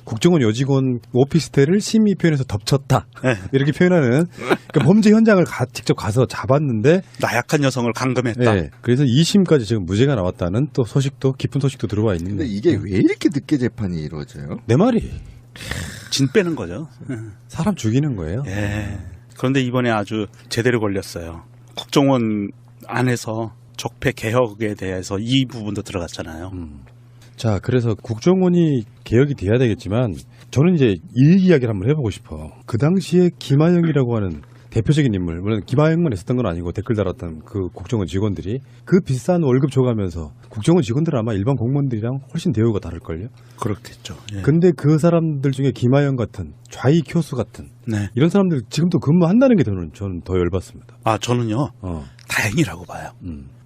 국정원 여직원 오피스텔을 심의 표현해서 덮쳤다. 네. 이렇게 표현하는 그러니까 범죄 현장을 직접 가서 잡았는데 나약한 여성을 감금했다. 네. 그래서 2심까지 지금 무죄가 나왔다는 또 소식도 깊은 소식도 들어와 있는데 근데 이게 왜 이렇게 늦게 재판이 이루어져요? 내 말이 진 빼는 거죠. 사람 죽이는 거예요. 예. 그런데 이번에 아주 제대로 걸렸어요. 국정원 안에서 적폐 개혁에 대해서 이 부분도 들어갔잖아요. 자, 그래서 국정원이 개혁이 돼야 되겠지만 저는 이제 일 이야기를 한번 해보고 싶어. 그 당시에 김하영이라고 하는 대표적인 인물, 물론 김하영만 있었던 건 아니고 댓글 달았던 그 국정원 직원들이 그 비싼 월급 줘가면서 국정원 직원들은 아마 일반 공무원들이랑 훨씬 대우가 다를걸요. 그렇겠죠. 예. 근데 그 사람들 중에 김하영 같은 좌익 교수 같은 네. 이런 사람들 지금도 근무한다는 게 저는 더 열받습니다. 아, 저는요. 다행이라고 봐요.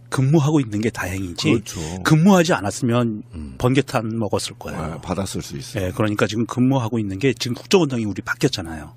근무하고 있는 게 다행이지. 그렇죠. 근무하지 않았으면 번개탄 먹었을 거예요. 아, 받았을 수 있어요. 예, 그러니까 지금 근무하고 있는 게 지금 국정원장이 우리 바뀌었잖아요.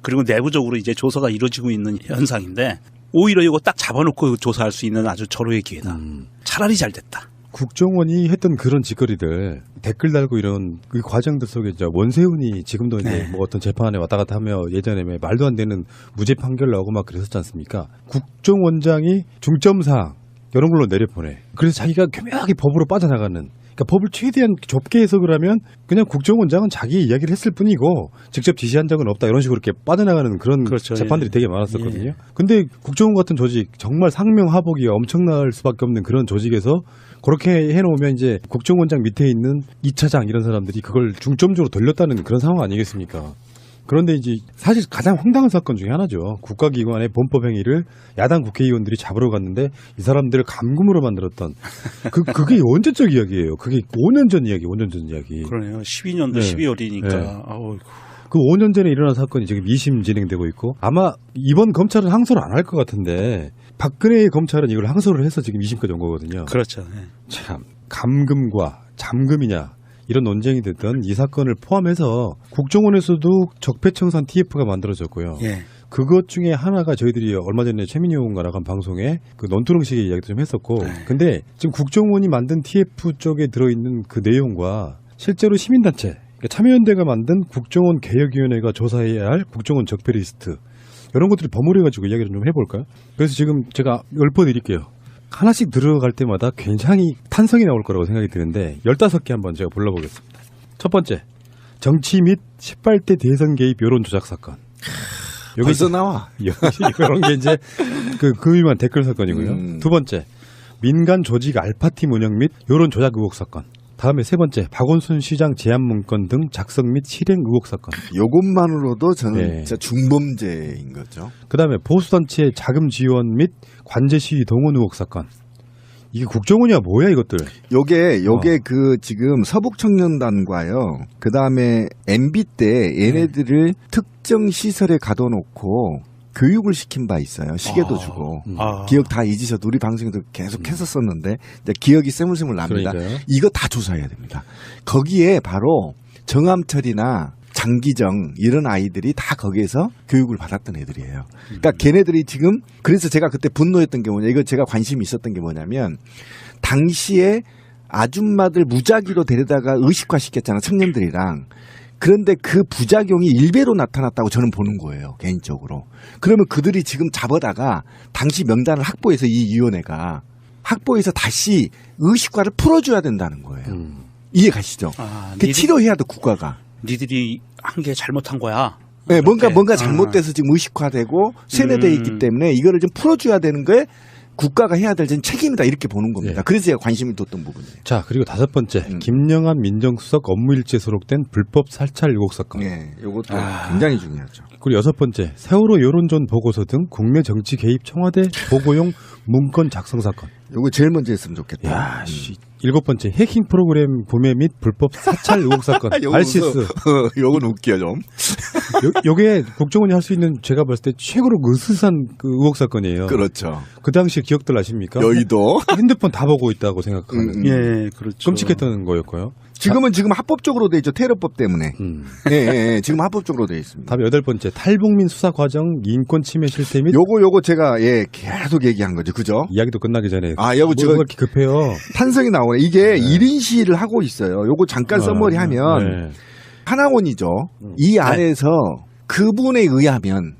그리고 내부적으로 이제 조사가 이루어지고 있는 현상인데 오히려 이거 딱 잡아놓고 조사할 수 있는 아주 절호의 기회다. 차라리 잘 됐다. 국정원이 했던 그런 짓거리들 댓글 달고 이런 그 과정들 속에 이제 원세훈이 지금도 이제 네. 뭐 어떤 재판에 왔다 갔다 하며 예전에 말도 안 되는 무죄 판결 나오고 막 그랬었지 않습니까? 국정원장이 중점사항 이런 걸로 내려보내. 그래서 자기가 교묘하게 법으로 빠져나가는. 그러니까 법을 최대한 좁게 해석을 하면 그냥 국정원장은 자기 이야기를 했을 뿐이고 직접 지시한 적은 없다 이런 식으로 이렇게 빠져나가는 그런 그렇죠. 재판들이 예. 되게 많았었거든요. 예. 근데 국정원 같은 조직 정말 상명하복이 엄청날 수밖에 없는 그런 조직에서 그렇게 해놓으면 이제 국정원장 밑에 있는 2차장 이런 사람들이 그걸 중점적으로 돌렸다는 그런 상황 아니겠습니까? 그런데 이제 사실 가장 황당한 사건 중에 하나죠. 국가기관의 범법행위를 야당 국회의원들이 잡으러 갔는데 이 사람들을 감금으로 만들었던 그게 언제적 이야기예요. 그게 5년 전 이야기, 5년 전 이야기. 그러네요. 12년도 네. 12월이니까. 네. 아우, 그 5년 전에 일어난 사건이 지금 2심 진행되고 있고 아마 이번 검찰은 항소를 안 할 것 같은데 박근혜의 검찰은 이걸 항소를 해서 지금 2심까지 온 거거든요. 그렇죠. 네. 참 감금과 잠금이냐 이런 논쟁이 됐던 이 사건을 포함해서 국정원에서도 적폐청산 TF가 만들어졌고요. 예. 그것 중에 하나가 저희들이 얼마 전에 최민희 의원과 나간 방송에 그 논두렁식의 이야기도 좀 했었고 네. 근데 지금 국정원이 만든 TF 쪽에 들어있는 그 내용과 실제로 시민단체 그러니까 참여연대가 만든 국정원 개혁위원회가 조사해야 할 국정원 적폐 리스트 이런 것들이 버무려가지고 이야기를 좀 해볼까요? 그래서 지금 제가 읊어드릴게요. 하나씩 들어갈 때마다 굉장히 탄성이 나올 거라고 생각이 드는데 15개 한번 제가 불러보겠습니다. 첫 번째, 정치 및 18대 대선 개입 여론 조작 사건. 벌써 나와. 이런 게 이제 그 위만 댓글 사건이고요. 두 번째, 민간 조직 알파팀 운영 및 여론 조작 의혹 사건. 다음에 세 번째, 박원순 시장 제안 문건 등 작성 및 실행 의혹 사건. 요것만으로도 저는 네. 진짜 중범죄인 거죠. 그다음에 보수단체 자금 지원 및 관제 시위 동원 의혹 사건. 이게 국정원이야 뭐야 이것들. 요게 그 지금 서북청년단과요. 그다음에 MB 때 얘네들을 특정 시설에 가둬놓고 교육을 시킨 바 있어요. 시계도 주고. 기억 다 잊으셔도 우리 방송에도 계속 했었었는데 이제 기억이 새물새물 납니다. 그러니까요. 이거 다 조사해야 됩니다. 거기에 바로 정암철이나 장기정 이런 아이들이 다 거기에서 교육을 받았던 애들이에요. 그러니까 걔네들이 지금 그래서 제가 그때 분노했던 게 뭐냐 이거 제가 관심이 있었던 게 뭐냐면 당시에 아줌마들 무작위로 데려다가 의식화시켰잖아 청년들이랑. 그런데 그 부작용이 일배로 나타났다고 저는 보는 거예요. 개인적으로. 그러면 그들이 지금 잡아다가 당시 명단을 확보해서 이 위원회가 확보해서 다시 의식화를 풀어줘야 된다는 거예요. 이해 가시죠? 치료해야 돼 국가가. 니들이 한 게 잘못한 거야. 네, 뭔가 잘못돼서 지금 의식화되고 세뇌되어 있기 때문에 이거를 좀 풀어줘야 되는 거에 국가가 해야 될 책임이다 이렇게 보는 겁니다. 네. 그래서 제가 관심이 뒀던 부분이에요. 자 그리고 다섯 번째 김영한 민정수석 업무일지에 소록된 불법 살찰 의혹 사건. 네, 이것도 굉장히 중요하죠. 그리고 여섯 번째 세월호 여론전 보고서 등 국내 정치 개입 청와대 보고용 문건 작성 사건. 요거 제일 먼저 했으면 좋겠다. 야, 일곱 번째 해킹 프로그램 구매 및 불법 사찰 의혹 사건. 알시스. 요건 웃겨 좀. 요게 국정원이 할 수 있는 제가 봤을 때 최고로 으스스한 그 의혹 사건이에요. 그렇죠. 그 당시 기억들 아십니까? 여의도 핸드폰 다 보고 있다고 생각하는. 예, 그렇죠. 끔찍했던 거였고요. 지금 합법적으로 돼 있죠. 테러법 때문에. 예, 지금 합법적으로 돼 있습니다. 다음 여덟 번째 탈북민 수사 과정 인권 침해 실태 및 요거 제가 계속 얘기한 거죠. 그죠? 이야기도 끝나기 전에 요거 제가 그렇게 급해요. 탄성이 나오네. 이게 1인 시위를 하고 있어요. 요거 잠깐 써머리 하면 하나원이죠. 이 안에서 그분에 의하면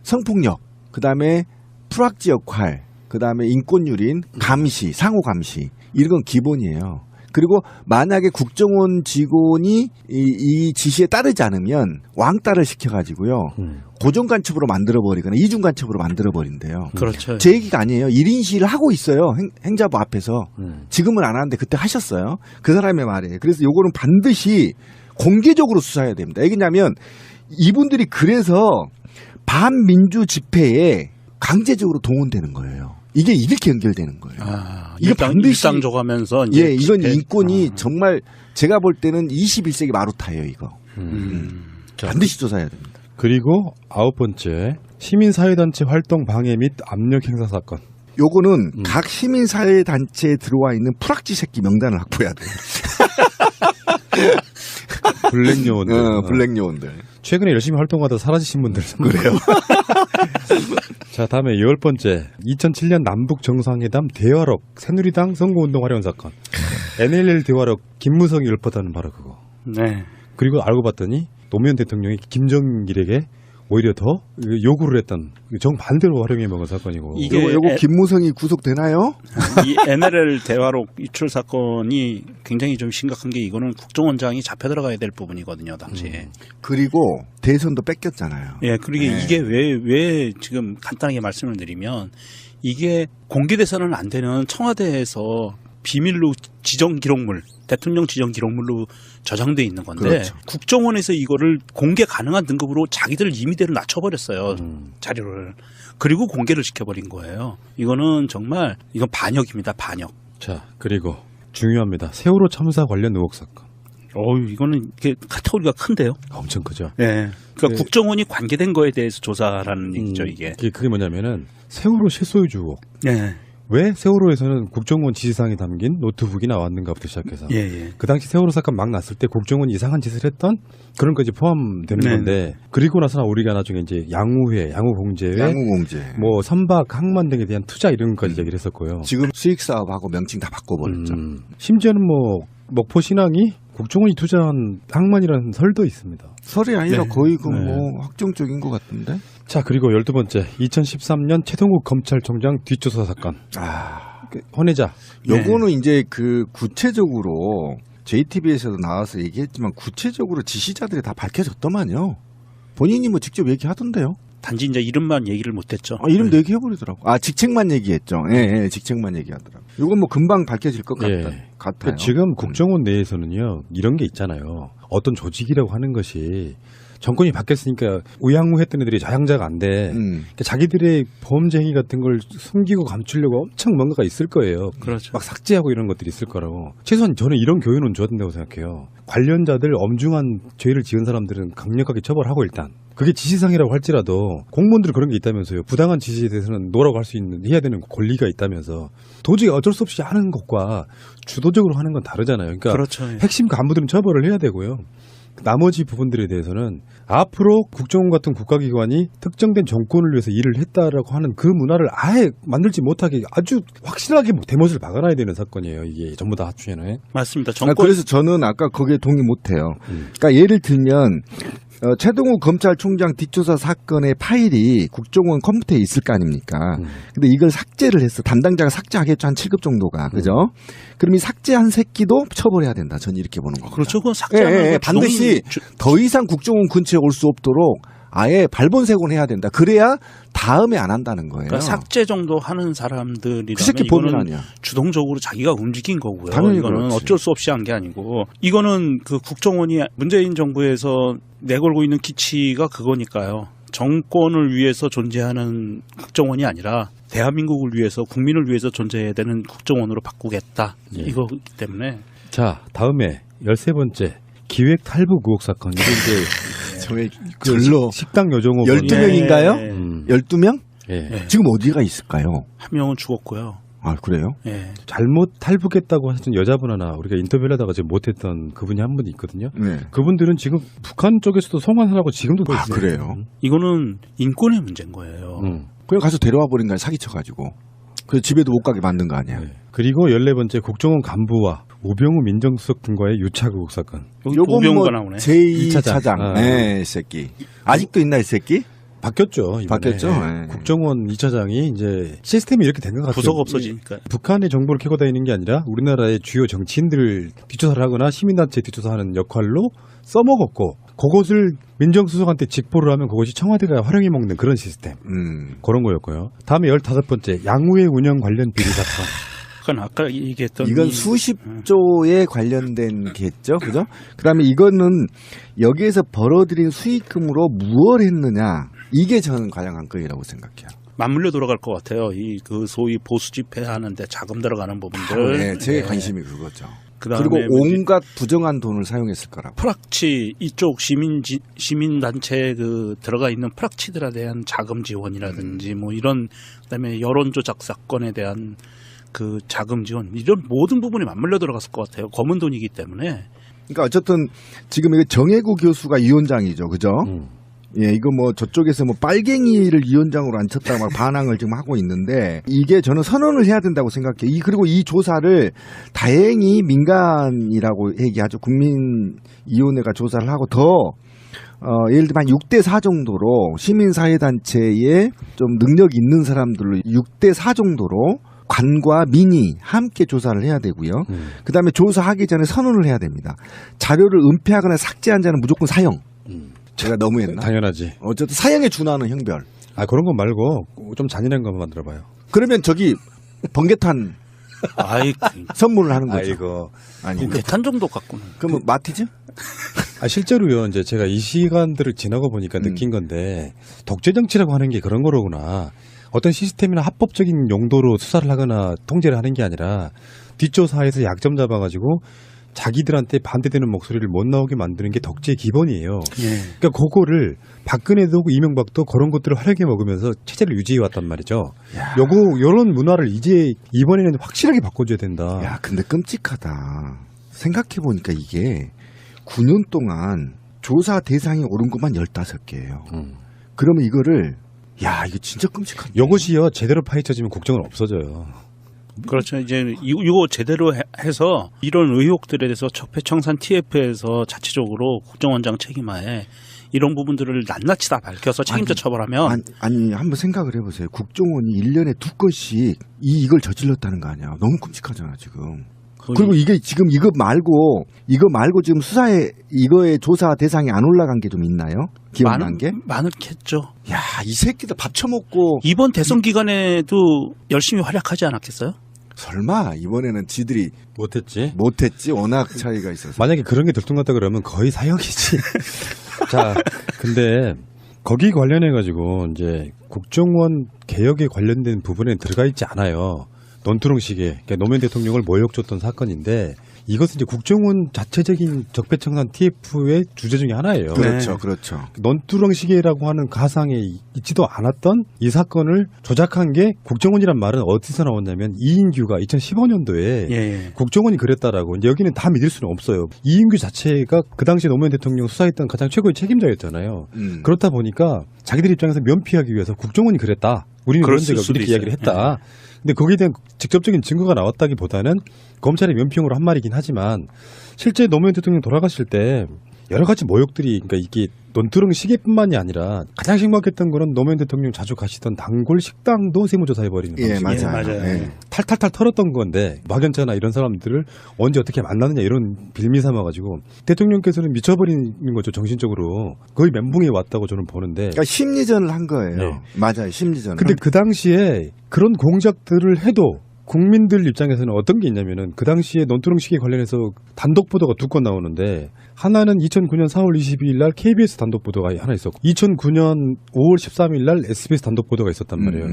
성폭력, 그다음에 프락지 역할, 그다음에 인권유린, 감시, 상호 감시 이런 건 기본이에요. 그리고 만약에 국정원 직원이 이 지시에 따르지 않으면 왕따를 시켜가지고요. 고정간첩으로 만들어버리거나 이중간첩으로 만들어버린대요. 그렇죠. 제 얘기가 아니에요. 1인 시위를 하고 있어요. 행자부 앞에서. 지금은 안 하는데 그때 하셨어요. 그 사람의 말이에요. 그래서 요거는 반드시 공개적으로 수사해야 됩니다. 왜냐하면 이분들이 그래서 반민주 집회에 강제적으로 동원되는 거예요. 이게 이렇게 연결되는 거예요. 이거 반드시 일상적하면서 예, 이건 인권이 정말 제가 볼 때는 21세기 마루타예요, 이거. 반드시 조사해야 됩니다. 그리고 9번째 시민사회단체 활동 방해 및 압력 행사 사건. 요거는 각 시민사회단체에 들어와 있는 프락지 새끼 명단을 확보해야 돼요. 블랙 요원들. 블랙 요원들. 최근에 열심히 활동하다 사라지신 분들. 그래요. 자, 다음에 10번째 2007년 남북 정상회담 대화록 새누리당 선거운동 활용 사건. NLL 대화록 김무성이 읊었다는 바로 그거. 네. 그리고 알고 봤더니 노무현 대통령이 김정일에게 오히려 더 요구를 했던 정반대로 활용해 먹은 사건이고. 이게 요거 김무성이 구속되나요? 이 NLL 대화록 유출 사건이 굉장히 좀 심각한 게 이거는 국정원장이 잡혀 들어가야 될 부분이거든요, 당시에. 그리고 대선도 뺏겼잖아요. 예, 그리고 네. 이게 왜 지금 간단하게 말씀을 드리면 이게 공개돼서는 안 되는 청와대에서 비밀로 지정 기록물, 대통령 지정 기록물로 저장돼 있는 건데 그렇죠. 국정원에서 이거를 공개 가능한 등급으로 자기들 임의대로 낮춰버렸어요. 자료를. 그리고 공개를 시켜버린 거예요. 이거는 정말 이건 반역입니다. 반역. 자, 그리고 중요합니다. 세월호 참사 관련 의혹 사건. 이거는 이게 카테고리가 큰데요. 엄청 크죠. 예. 그러니까 네. 국정원이 관계된 거에 대해서 조사라는 얘기죠, 이게. 그게 뭐냐면은 세월호 실소유주 의혹. 예. 왜 세월호에서는 국정원 지시사항이 담긴 노트북이 나왔는가부터 시작해서 예. 그 당시 세월호 사건 막 났을 때 국정원이 이상한 짓을 했던 그런 것이 포함되는 네. 건데 그리고 나서나 우리가 나중에 이제 양우회, 양우공제회, 양우공제. 뭐 선박, 항만 등에 대한 투자 이런 것까지 얘기를 했었고요. 지금 수익사업하고 명칭 다 바꿔버렸죠. 심지어는 뭐 목포 신항이 국정원이 투자한 항만이라는 설도 있습니다. 설이 아니라 네. 거의 그 네. 뭐 확정적인 것 같은데. 자, 그리고 12번째 2013년 최동욱 검찰총장 뒷조사 사건. 헌혜자. 요거는 이제 그 구체적으로 JTBC에서도 나와서 얘기했지만 구체적으로 지시자들이 다 밝혀졌더만요. 본인이 뭐 직접 얘기하던데요. 단지 이제 이름만 얘기를 못했죠. 이름도 얘기해버리더라고. 직책만 얘기했죠. 예, 직책만 얘기하더라고. 요건 뭐 금방 밝혀질 것 같아요. 그러니까 지금 국정원 내에서는요, 이런 게 있잖아요. 어떤 조직이라고 하는 것이 정권이 바뀌었으니까 우양우했던 애들이 자양자가 안 돼. 그러니까 자기들의 범죄 행위 같은 걸 숨기고 감추려고 엄청 뭔가가 있을 거예요. 그렇죠. 막 삭제하고 이런 것들이 있을 거라고. 최소한 저는 이런 교훈은 줘야 된다고 생각해요. 관련자들 엄중한 죄를 지은 사람들은 강력하게 처벌하고 일단. 그게 지시상이라고 할지라도 공무원들 그런 게 있다면서요. 부당한 지시에 대해서는 노라고 할 수 있는 해야 되는 권리가 있다면서 도저히 어쩔 수 없이 하는 것과 주도적으로 하는 건 다르잖아요. 그러니까 그렇죠. 핵심 간부들은 처벌을 해야 되고요. 나머지 부분들에 대해서는 앞으로 국정원 같은 국가기관이 특정된 정권을 위해서 일을 했다라고 하는 그 문화를 아예 만들지 못하게 아주 확실하게 대못을 박아놔야 되는 사건이에요. 이게 전부 다 합치면. 맞습니다. 정권 그래서 저는 아까 거기에 동의 못해요. 그러니까 예를 들면 최동욱 검찰총장 뒷조사 사건의 파일이 국정원 컴퓨터에 있을 거 아닙니까? 근데 이걸 삭제를 했어. 담당자가 삭제하겠죠. 한 7급 정도가. 그죠? 그럼 이 삭제한 새끼도 처벌해야 된다. 저는 이렇게 보는 겁니다. 그렇죠. 그건 삭제하는 거 반드시 더 이상 국정원 근처에 올 수 없도록 아예 발본색원 해야 된다. 그래야 다음에 안 한다는 거예요. 그러니까 삭제 정도 하는 사람들이라면 그 새끼 범인 이거는 아니야. 주동적으로 자기가 움직인 거고요. 당연히 이거는 그렇지. 어쩔 수 없이 한 게 아니고 이거는 그 국정원이 문재인 정부에서 내걸고 있는 기치가 그거니까요. 정권을 위해서 존재하는 국정원이 아니라 대한민국을 위해서 국민을 위해서 존재해야 되는 국정원으로 바꾸겠다. 이거기 때문에 자, 다음에 13번째 기획 탈북 의혹 사건. 이게 이제 저의 절로 식당 여정호 12명인가요? 12명? 예. 지금 어디가 있을까요? 한 명은 죽었고요. 아, 그래요? 예. 잘못 탈북했다고 하신 여자분 하나 우리가 인터뷰를 하다가 지금 못했던 그분이 한 분 있거든요. 네. 그분들은 지금 북한 쪽에서도 송환하라고 지금도 아, 있어요. 그래요? 이거는 인권의 문제인 거예요. 그냥 가서 데려와 버린 거야, 사기쳐가지고. 그 집에도 못 가게 만든 거 아니야. 네. 그리고 14번째 국정원 간부와 우병우 민정수석 등과의 유착 의혹 사건. 여기 요건 우병우가 뭐 나오네. 제2 차장. 차장. 아. 네, 이 새끼. 아직도 있나 이 새끼? 바뀌었죠. 이번에. 바뀌었죠? 네. 국정원 2차장이 이제 시스템이 이렇게 된 것 같아요. 부서가 없어지니까. 북한의 정보를 캐고 다니는 게 아니라 우리나라의 주요 정치인들을 뒷조사를 하거나 시민단체 뒷조사하는 역할로 써먹었고 그것을 민정수석한테 직보를 하면 그것이 청와대가 활용해 먹는 그런 시스템. 그런 거였고요. 다음에 15번째 양우의 운영 관련 비리 사건. 그건 아까 얘기했던 이건 수십조에 관련된 게죠, 그죠? 그다음에 이거는 여기에서 벌어들인 수익금으로 무엇을 했느냐 이게 저는 가장 관건이라고 생각해요. 맞물려 돌아갈 것 같아요. 이 그 소위 보수 집회하는데 자금 들어가는 부분들. 네, 제 네. 관심이 그거죠. 그다음에 그리고 온갖 부정한 돈을 사용했을 거라고. 프락치 이쪽 시민단체 그 들어가 있는 프락치들에 대한 자금 지원이라든지 뭐 이런 그다음에 여론 조작 사건에 대한 그 자금 지원 이런 모든 부분이 맞물려 들어갔을 것 같아요. 검은 돈이기 때문에. 그러니까 어쨌든 지금 이거 정혜구 교수가 위원장이죠, 그죠? 예, 이거 뭐 저쪽에서 뭐 빨갱이를 위원장으로 앉혔다고 막 반항을 지금 하고 있는데 이게 저는 선언을 해야 된다고 생각해요. 그리고 이 조사를 다행히 민간이라고 얘기하죠. 국민위원회가 조사를 하고 더 예를 들면 한 6대4 정도로 시민사회단체에 좀 능력 있는 사람들로 6대4 정도로 관과 민이 함께 조사를 해야 되고요. 그다음에 조사하기 전에 선언을 해야 됩니다. 자료를 은폐하거나 삭제한 자는 무조건 사형. 제가 너무했나? 당연하지. 어쨌든 사형에 준하는 형별. 아 그런 거 말고 좀 잔인한 거 한번 만들어봐요. 그러면 저기 번개탄 아이 선물을 하는 거죠. 아이고. 아니. 대탄 정도 갖고는. 그러면 마티즈? 아 실제로요. 이제 제가 이 시간들을 지나고 보니까 느낀 건데 독재 정치라고 하는 게 그런 거로구나. 어떤 시스템이나 합법적인 용도로 수사를 하거나 통제를 하는 게 아니라 뒷조사에서 약점 잡아가지고 자기들한테 반대되는 목소리를 못 나오게 만드는 게 덕지의 기본이에요. 예. 그러니까 그거를 박근혜도 이명박도 그런 것들을 활용해 먹으면서 체제를 유지해 왔단 말이죠. 요런 문화를 이제 이번에는 확실하게 바꿔줘야 된다. 야, 근데 끔찍하다. 생각해 보니까 이게 9년 동안 조사 대상이 오른 것만 15개예요. 그러면 이거를 야, 이거 진짜 끔찍하다. 이것이요 제대로 파헤쳐지면 국정은 없어져요. 그렇죠. 이제 이거 제대로 해서 이런 의혹들에 대해서 적폐청산 TF에서 자체적으로 국정원장 책임하에 이런 부분들을 낱낱이 다 밝혀서 책임자 처벌하면 아니 한번 생각을 해보세요. 국정원이 1년에 2건씩 이걸 저질렀다는 거 아니야. 너무 끔찍하잖아 지금. 그리고 이게 지금 이거 말고 지금 수사에 이거의 조사 대상이 안 올라간 게 좀 있나요? 기억난 게? 많겠죠. 야, 이 새끼들 밥 처먹고 이번 대선 기간에도 열심히 활약하지 않았겠어요? 설마 이번에는 지들이 못했지 워낙 차이가 있어서. 만약에 그런 게 들통났다 그러면 거의 사형이지. 자, 근데 거기 관련해 가지고 이제 국정원 개혁에 관련된 부분에 들어가 있지 않아요. 논두렁식의 그러니까 노무현 대통령을 모욕줬던 사건인데 이것은 이제 국정원 자체적인 적폐청산 TF의 주제 중에 하나예요. 그렇죠, 네. 그렇죠. 논두렁식이라고 하는 가상에 있지도 않았던 이 사건을 조작한 게 국정원이란 말은 어디서 나왔냐면 이인규가 2015년도에 예. 국정원이 그랬다라고. 이제 여기는 다 믿을 수는 없어요. 이인규 자체가 그 당시 노무현 대통령 수사했던 가장 최고의 책임자였잖아요. 그렇다 보니까 자기들 입장에서 면피하기 위해서 국정원이 그랬다. 우리는 그런 데가 이렇게 이야기를 했다. 근데 거기에 대한 직접적인 증거가 나왔다기보다는 검찰의 면피용으로 한 말이긴 하지만 실제 노무현 대통령 돌아가실 때 여러 가지 모욕들이 그러니까 이게 논두렁 시계뿐만이 아니라 가장 심각했던 거는 노무현 대통령 자주 가시던 단골 식당도 세무조사해버리는 예, 방식. 맞아요. 예. 탈탈탈 털었던 건데 박연차나 이런 사람들을 언제 어떻게 만나느냐 이런 빌미 삼아가지고 대통령께서는 미쳐버리는 거죠. 정신적으로 거의 멘붕에 왔다고 저는 보는데 그러니까 심리전을 한 거예요. 네. 맞아요, 심리전. 근데 그 당시에 그런 공작들을 해도 국민들 입장에서는 어떤 게 있냐면은 그 당시에 논두렁 시기에 관련해서 단독 보도가 2건 나오는데 하나는 2009년 4월 22일 날 KBS 단독 보도가 하나 있었고 2009년 5월 13일 날 SBS 단독 보도가 있었단 말이에요.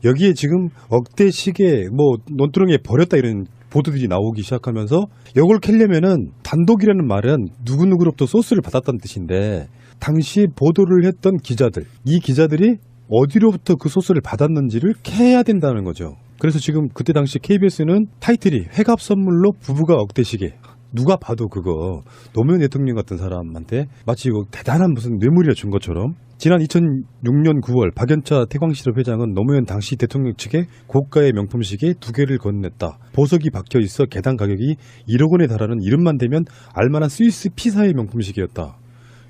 여기에 지금 억대 시계 뭐 논두렁에 버렸다 이런 보도들이 나오기 시작하면서 이걸 캐려면은 단독이라는 말은 누구누구로부터 소스를 받았다는 뜻인데 당시 보도를 했던 기자들 이 기자들이 어디로부터 그 소스를 받았는지를 캐야 된다는 거죠. 그래서 지금 그때 당시 KBS는 타이틀이 회갑 선물로 부부가 억대시계 누가 봐도 그거 노무현 대통령 같은 사람한테 마치 이거 대단한 무슨 뇌물이라 준 것처럼 지난 2006년 9월 박연차 태광실업 회장은 노무현 당시 대통령 측에 고가의 명품 시계 2개를 건넸다. 보석이 박혀 있어 개당 가격이 1억 원에 달하는 이름만 대면 알만한 스위스 피사의 명품 시계였다.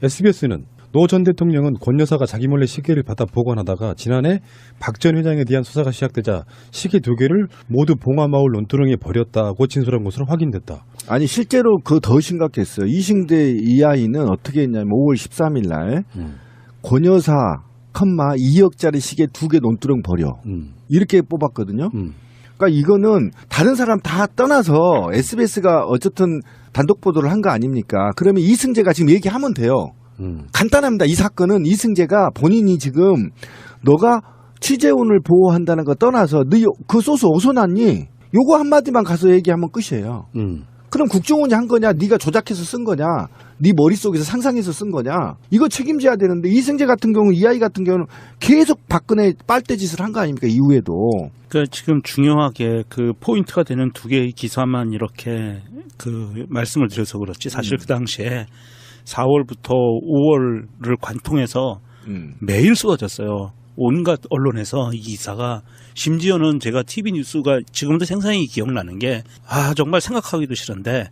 SBS는 노 전 대통령은 권 여사가 자기 몰래 시계를 받아 보관하다가 지난해 박 전 회장에 대한 수사가 시작되자 시계 2개를 모두 봉화마을 논두렁에 버렸다고 진술한 것으로 확인됐다. 아니 실제로 그 더 심각했어요. 이승대 이 아이는 어떻게 했냐면 5월 13일 날 권 여사 2억짜리 시계 2개 논두렁 버려. 이렇게 뽑았거든요. 그러니까 이거는 다른 사람 다 떠나서 SBS가 어쨌든 단독 보도를 한 거 아닙니까? 그러면 이승재가 지금 얘기하면 돼요. 간단합니다. 이 사건은 이승재가 본인이 지금 너가 취재원을 보호한다는 거 떠나서 너 그 소스 어디서 났니? 요거 한마디만 가서 얘기하면 끝이에요. 그럼 국정원이 한 거냐? 네가 조작해서 쓴 거냐? 네 머릿속에서 상상해서 쓴 거냐? 이거 책임져야 되는데 이승재 같은 경우 이 아이 같은 경우는 계속 박근혜 빨대짓을 한 거 아닙니까? 이후에도. 그러니까 지금 중요하게 그 포인트가 되는 2개의 기사만 이렇게 그 말씀을 드려서 그렇지 사실 그 당시에 4월부터 5월을 관통해서 매일 쏟아졌어요. 온갖 언론에서 이 기사가 심지어는 제가 TV 뉴스가 지금도 생생히 기억나는 게 정말 생각하기도 싫은데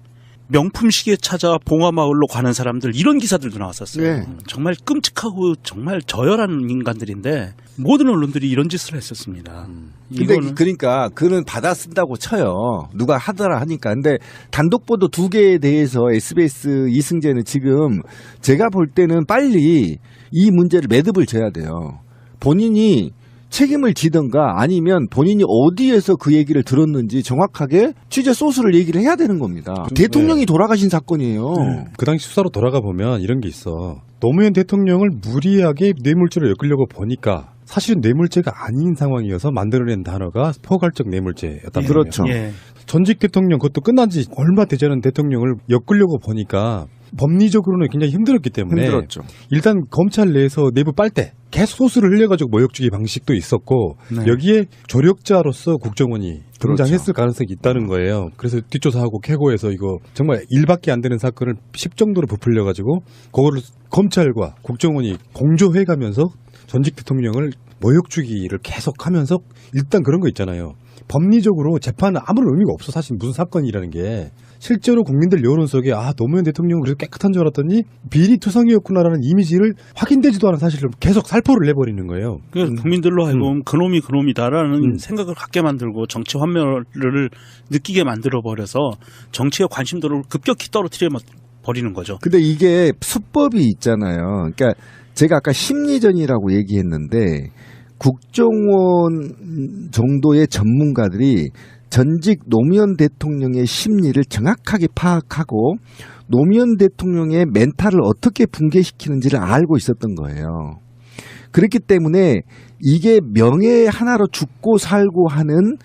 명품 시계 찾아 봉화마을로 가는 사람들 이런 기사들도 나왔었어요. 네. 정말 끔찍하고 정말 저열한 인간들인데 모든 언론들이 이런 짓을 했었습니다. 근데 그러니까 그는 받아 쓴다고 쳐요. 누가 하더라 하니까. 근데 단독 보도 2개에 대해서 SBS 이승재는 지금 제가 볼 때는 빨리 이 문제를 매듭을 져야 돼요. 본인이 책임을 지든가 아니면 본인이 어디에서 그 얘기를 들었는지 정확하게 취재 소스를 얘기를 해야 되는 겁니다. 대통령이 돌아가신 사건이에요. 그 당시 수사로 돌아가 보면 이런 게 있어. 노무현 대통령을 무리하게 뇌물죄로 엮으려고 보니까 사실은 뇌물죄가 아닌 상황이어서 만들어낸 단어가 포괄적 뇌물죄였다. 그렇죠. 전직 대통령 그것도 끝난 지 얼마 되지 않은 대통령을 엮으려고 보니까 법리적으로는 굉장히 힘들었기 때문에 힘들었죠. 일단 검찰 내에서 내부 빨대 계속 소스를 흘려가지고 모욕주기 방식도 있었고 여기에 조력자로서 국정원이 등장했을 가능성이 있다는 거예요. 그래서 뒷조사하고 캐고해서 이거 정말 일밖에 안 되는 사건을 10정도로 부풀려가지고 그거를 검찰과 국정원이 공조해가면서 전직 대통령을 모욕주기를 계속하면서 일단 그런 거 있잖아요. 법리적으로 재판은 아무런 의미가 없어. 사실 무슨 사건이라는 게 실제로 국민들 여론 속에 노무현 대통령은 그래도 깨끗한 줄 알았더니 비리투성이었구나라는 이미지를 확인되지도 않은 사실을 계속 살포를 내버리는 거예요. 그러니까 국민들로 하여금 그놈이 그놈이다라는 생각을 갖게 만들고 정치 환멸을 느끼게 만들어버려서 정치의 관심도를 급격히 떨어뜨려 버리는 거죠. 근데 이게 수법이 있잖아요. 그러니까 제가 아까 심리전이라고 얘기했는데 국정원 정도의 전문가들이 전직 노무현 대통령의 심리를 정확하게 파악하고 노무현 대통령의 멘탈을 어떻게 붕괴시키는지를 알고 있었던 거예요. 그렇기 때문에 이게 명예 하나로 죽고 살고 하는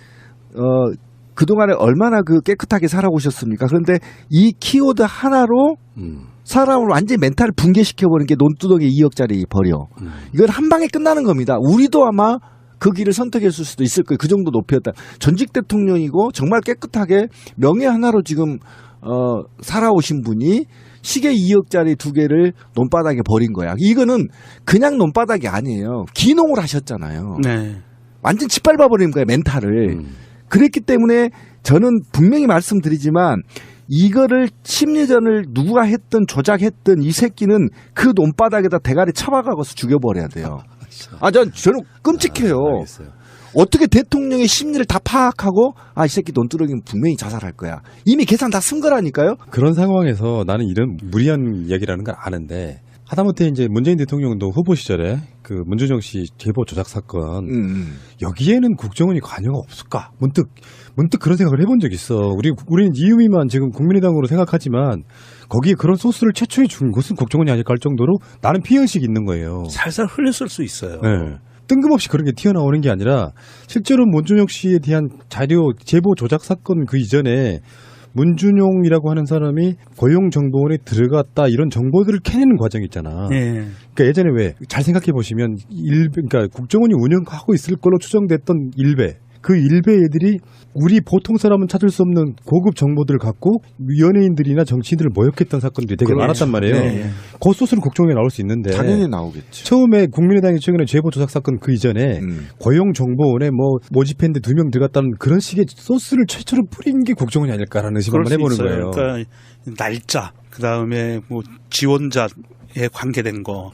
그동안에 얼마나 깨끗하게 살아오셨습니까? 그런데 이 키워드 하나로 사람을 완전히 멘탈을 붕괴시켜버리는 게 논두덩이 2억짜리 버려. 이건 한 방에 끝나는 겁니다. 우리도 아마 그 길을 선택했을 수도 있을 거예요. 그 정도 높이였다. 전직 대통령이고 정말 깨끗하게 명예 하나로 지금 살아오신 분이 시계 2억짜리 2개를 논바닥에 버린 거야. 이거는 그냥 논바닥이 아니에요. 기농을 하셨잖아요. 네. 완전 짓밟아버린 거예요. 멘탈을. 그랬기 때문에 저는 분명히 말씀드리지만 이거를 심리전을 누가 했든 조작했든 이 새끼는 그 논바닥에다 대가리 쳐박아서 죽여버려야 돼요. 저는 끔찍해요. 어떻게 대통령의 심리를 다 파악하고 이 새끼 논두렁이면 분명히 자살할 거야. 이미 계산 다 쓴 거라니까요. 그런 상황에서 나는 이런 무리한 이야기라는 걸 아는데 하다못해 이제 문재인 대통령도 후보 시절에 그 문준영 씨 제보 조작 사건 여기에는 국정원이 관여가 없을까? 문득 그런 생각을 해본 적이 있어. 우리는 이유미만 지금 국민의당으로 생각하지만 거기에 그런 소스를 최초에 준 것은 국정원이 아닐까 할 정도로 나는 피해의식이 있는 거예요. 살살 흘렸을 수 있어요. 네. 뜬금없이 그런 게 튀어나오는 게 아니라 실제로 문준영 씨에 대한 자료 제보 조작 사건 그 이전에 문준용이라고 하는 사람이 고용정보원에 들어갔다 이런 정보들을 캐내는 과정이 있잖아. 네. 그러니까 예전에 왜 잘 생각해 보시면 그러니까 국정원이 운영하고 있을 걸로 추정됐던 일베 그 일베 애들이 우리 보통 사람은 찾을 수 없는 고급 정보들을 갖고 연예인들이나 정치인들을 모욕했던 사건들이 되게 그렇죠. 많았단 말이에요. 네. 그 소스는 국정원에 나올 수 있는데 당연히 나오겠죠. 처음에 국민의당이 최근에 제보 조작 사건 그 이전에 고용정보원에 뭐 모집했는데 2명 들어갔다는 그런 식의 소스를 최초로 뿌린 게 국정원이 아닐까라는 의심을 한번 해보는 거예요. 그러니까 날짜, 그 다음에 뭐 지원자에 관계된 거,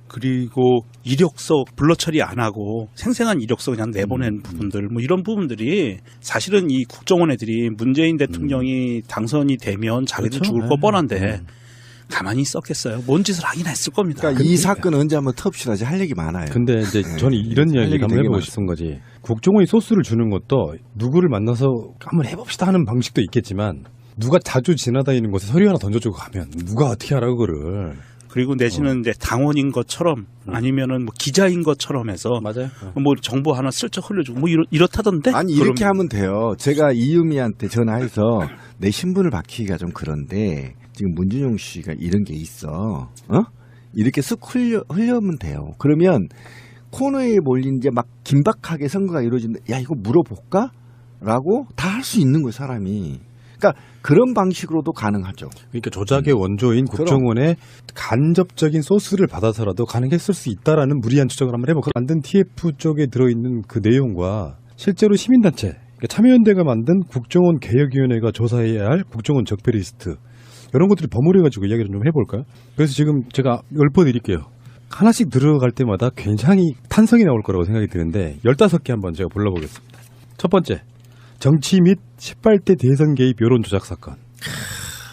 그리고 이력서 불러 처리 안 하고 생생한 이력서 그냥 내보낸 부분들, 뭐 이런 부분들이 사실은 이 국정원 애들이 문재인 대통령이 당선이 되면 자기들 그렇죠. 죽을 거 뻔한데 가만히 있었겠어요. 뭔 짓을 하긴 했을 겁니다. 그러니까 이 사건 언제 한번 터봅시다지 할 얘기 많아요. 근데 이제 저는 이런 할 이야기를 얘기 한번 되게 해보고 많습니다. 싶은 거지. 국정원이 소스를 주는 것도 누구를 만나서 한번 해봅시다 하는 방식도 있겠지만 누가 자주 지나다니는 곳에 서류 하나 던져주고 가면 누가 어떻게 알아 그거를. 그리고 내지는 이제 당원인 것처럼 아니면은 뭐 기자인 것처럼 해서 맞아요. 뭐 정보 하나 슬쩍 흘려주고 뭐 이렇다던데. 아니 이렇게 그럼 하면 돼요. 제가 이유미한테 전화해서 내 신분을 밝히기가 좀 그런데 지금 문준용 씨가 이런 게 있어. 이렇게 쓱 흘려면 돼요. 그러면 코너에 몰린 이제 막 긴박하게 선거가 이루어진다. 야 이거 물어볼까? 라고 다 할 수 있는 거예요 사람이. 그러니까 그런 방식으로도 가능하죠. 그러니까 조작의 원조인 국정원의 간접적인 소스를 받아서라도 가능했을 수 있다라는 무리한 추정을 한번 해볼까요? 만든 TF 쪽에 들어있는 그 내용과 실제로 시민단체, 그러니까 참여연대가 만든 국정원 개혁위원회가 조사해야 할 국정원 적폐 리스트 이런 것들이 버무려가지고 이야기를 좀 해볼까요? 그래서 지금 제가 읊어드릴게요. 하나씩 들어갈 때마다 굉장히 탄성이 나올 거라고 생각이 드는데 15개 한번 제가 불러보겠습니다. 첫 번째, 정치 및 18대 대선 개입 여론 조작 사건.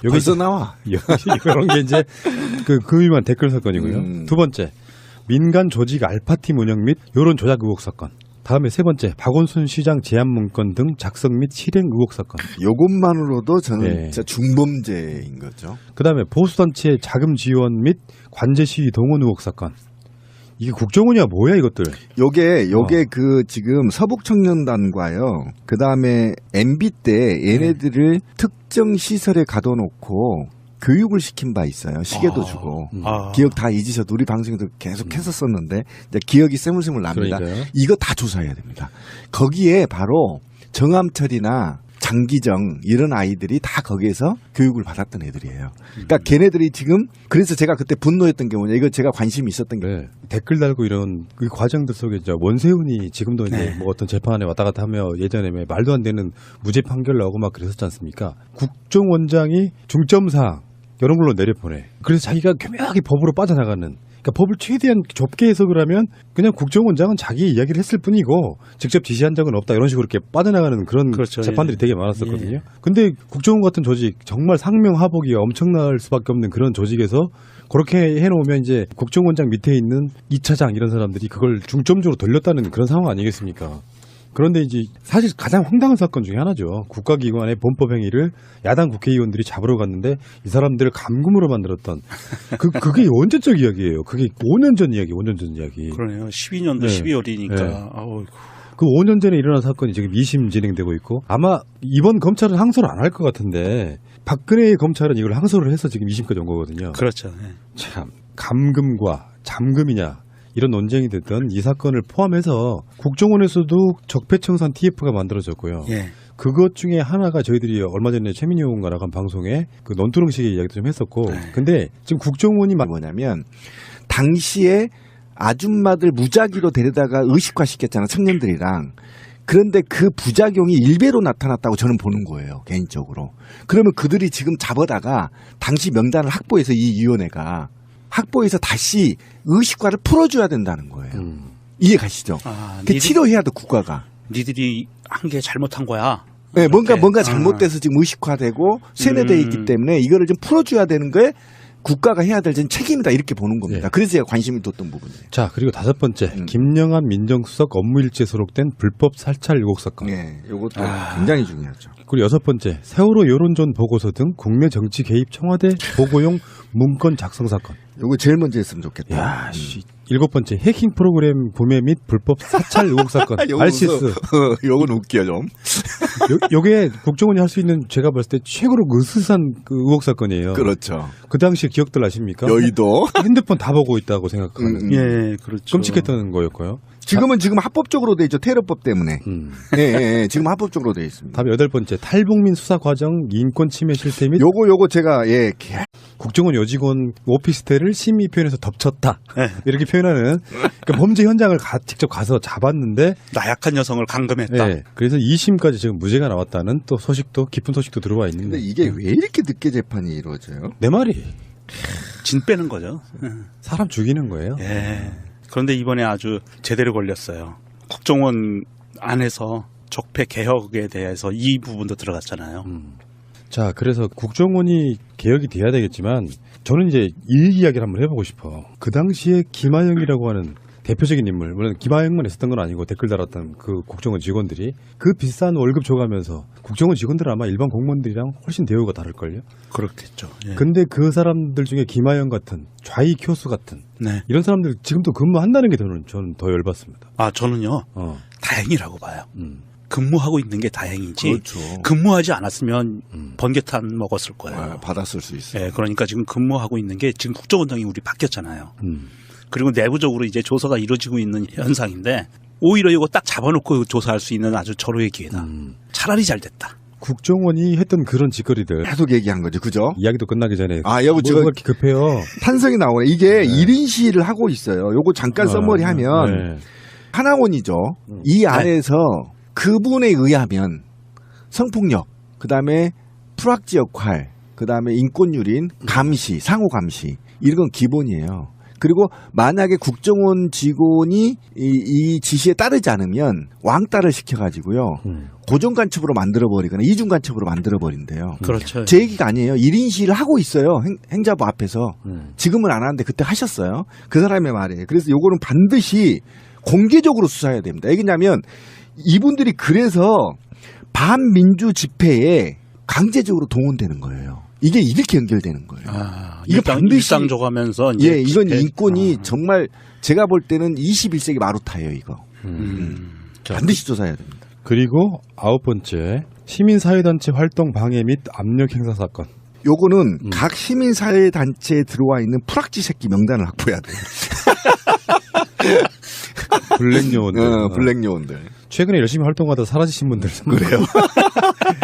벌써 나와. 이런 게 이제 그 유명한 댓글 사건이고요. 두 번째, 민간 조직 알파팀 운영 및 여론 조작 의혹 사건. 다음에 세 번째, 박원순 시장 제안 문건 등 작성 및 실행 의혹 사건. 요것만으로도 저는 네. 진짜 중범죄인 거죠. 그 다음에 보수단체 자금 지원 및 관제 시위 동원 의혹 사건. 이게 국정원이야 뭐야 이것들. 요게 그 지금 서북청년단과요. 그 다음에 MB 때 얘네들을 특정 시설에 가둬놓고 교육을 시킨 바 있어요. 시계도 주고. 기억 다 잊으셔도 우리 방송에도 계속 했었었는데 이제 기억이 새물새물 납니다. 그러니까요. 이거 다 조사해야 됩니다. 거기에 바로 정암철이나 장기정 이런 아이들이 다 거기에서 교육을 받았던 애들이에요. 그러니까 걔네들이 지금 그래서 제가 그때 분노했던 게 뭐냐 이거 제가 관심이 있었던 게 네. 댓글 달고 이런 그 과정들 속에 이제 원세훈이 지금도 이제 뭐 어떤 재판에 왔다 갔다 하며 예전에 말도 안 되는 무죄 판결 나오고 막 그랬었지 않습니까? 국정원장이 중점사항 이런 걸로 내려보내. 그래서 자기가 교묘하게 법으로 빠져나가는. 그러니까 법을 최대한 좁게 해석을 하면 그냥 국정원장은 자기 이야기를 했을 뿐이고 직접 지시한 적은 없다 이런 식으로 이렇게 빠져나가는 그런 그렇죠. 재판들이 예. 되게 많았었거든요. 근데 국정원 같은 조직 정말 상명하복이 엄청날 수밖에 없는 그런 조직에서 그렇게 해놓으면 이제 국정원장 밑에 있는 2차장 이런 사람들이 그걸 중점적으로 돌렸다는 그런 상황 아니겠습니까? 그런데 이제 사실 가장 황당한 사건 중에 하나죠. 국가기관의 범법 행위를 야당 국회의원들이 잡으러 갔는데 이 사람들을 감금으로 만들었던 그게 언제적 이야기예요. 그게 5년 전 이야기, 5년 전 이야기. 그러네요. 12년도 네. 12월이니까. 네. 아우, 그 5년 전에 일어난 사건이 지금 2심 진행되고 있고 아마 이번 검찰은 항소를 안 할 것 같은데 박근혜의 검찰은 이걸 항소를 해서 지금 2심까지 온 거거든요. 그렇죠. 네. 참 감금과 잠금이냐 이런 논쟁이 됐던 이 사건을 포함해서 국정원에서도 적폐청산 TF가 만들어졌고요. 예. 그것 중에 하나가 저희들이 얼마 전에 최민희 의원과 나간 방송에 그 논두렁식의 이야기도 좀 했었고 근데 지금 국정원이 뭐냐면 당시에 아줌마들 무작위로 데려다가 의식화시켰잖아 청년들이랑. 그런데 그 부작용이 일배로 나타났다고 저는 보는 거예요 개인적으로. 그러면 그들이 지금 잡아다가 당시 명단을 확보해서 이 위원회가 확보해서 다시 의식화를 풀어줘야 된다는 거예요. 이해 가시죠? 그 치료해야 돼 국가가. 니들이 한 게 잘못한 거야. 네, 뭔가 잘못돼서 지금 의식화되고 세뇌되어 있기 때문에 이거를 좀 풀어줘야 되는 거에 국가가 해야 될 책임이다 이렇게 보는 겁니다. 네. 그래서 제가 관심이 뒀던 부분이에요. 자 그리고 다섯 번째 김영한 민정수석 업무일지에 소록된 불법 사찰 의혹 사건. 네, 이것도 굉장히 중요하죠. 그리고 여섯 번째 세월호 여론전 보고서 등 국내 정치 개입 청와대 보고용 문건 작성 사건. 요거 제일 먼저 했으면 좋겠다. 야, 씨. 일곱 번째 해킹 프로그램 구매 및 불법 사찰 의혹 사건. 알시스. 요건 웃겨 좀. 요게 국정원이 할 수 있는 제가 봤을 때 최고로 으스스한 그 의혹 사건이에요. 그렇죠. 그 당시 기억들 아십니까? 여의도. 핸드폰 다 보고 있다고 생각하는. 예, 그렇죠. 끔찍했던 거였고요. 지금 합법적으로 돼 있죠. 테러법 때문에. 예, 지금 합법적으로 돼 있습니다. 다음에 8번째 탈북민 수사 과정 인권 침해 실태 및 요거 제가 국정원 여직원 오피스텔을 심의 표현해서 덮쳤다. 네. 이렇게 표현하는 그러니까 범죄 현장을 직접 가서 잡았는데 나약한 여성을 감금했다. 네, 그래서 2심까지 지금 무죄가 나왔다는 또 소식도 깊은 소식도 들어와 있는데 근데 이게 왜 이렇게 늦게 재판이 이루어져요? 내 말이 진 빼는 거죠. 사람 죽이는 거예요. 예. 그런데 이번에 아주 제대로 걸렸어요. 국정원 안에서 적폐 개혁에 대해서 이 부분도 들어갔잖아요. 자, 그래서 국정원이 개혁이 돼야 되겠지만 저는 이제 일 이야기를 한번 해보고 싶어. 그 당시에 김하영이라고 하는 대표적인 인물, 물론 김하영만 있었던 건 아니고 댓글 달았던 그 국정원 직원들이 그 비싼 월급 줘가면서 국정원 직원들은 아마 일반 공무원들이랑 훨씬 대우가 다를걸요? 그렇겠죠. 예. 근데 그 사람들 중에 김하영 같은 좌익 교수 같은 네. 이런 사람들 지금도 근무한다는 게 저는 더 열받습니다. 아, 저는요, 어. 다행이라고 봐요. 근무하고 있는 게 다행이지. 그렇죠. 근무하지 않았으면 번개탄 먹었을 거예요. 받았을 수 있어요. 예, 그러니까 지금 근무하고 있는 게 지금 국정원장이 우리 바뀌었잖아요. 그리고 내부적으로 이제 조사가 이루어지고 있는 현상인데 오히려 이거 딱 잡아놓고 조사할 수 있는 아주 절호의 기회다. 차라리 잘 됐다. 국정원이 했던 그런 짓거리들 계속 얘기한 거죠. 그죠? 이야기도 끝나기 전에 여보, 뭐가 그렇게 급해요. 탄성이 나오네. 이게 1인 시위를 하고 있어요. 요거 잠깐 써머리 하면 네. 하나원이죠. 이 안에서 그분에 의하면 성폭력, 그다음에 프락지 역할, 그다음에 인권유린, 감시, 상호 감시 이런 건 기본이에요. 그리고 만약에 국정원 직원이 이 지시에 따르지 않으면 왕따를 시켜가지고요. 고정간첩으로 만들어버리거나 이중간첩으로 만들어버린대요. 그렇죠. 제 얘기가 아니에요. 1인 시위를 하고 있어요. 행자부 앞에서. 지금은 안 하는데 그때 하셨어요. 그 사람의 말이에요. 그래서 요거는 반드시 공개적으로 수사해야 됩니다. 왜냐하면 이분들이 그래서 반민주 집회에 강제적으로 동원되는 거예요. 이게 이렇게 연결되는 거예요. 이거 반드시 일상적하면서 이건 인권이 정말 제가 볼 때는 21세기 마루타예요, 이거. 반드시 조사해야 됩니다. 그리고 9번째 시민사회단체 활동 방해 및 압력 행사 사건. 요거는 각 시민사회단체에 들어와 있는 프락지 새끼 명단을 확보해야 돼요. 블랙 요원들. 블랙 요원들. 최근에 열심히 활동하다 사라지신 분들. 그래요.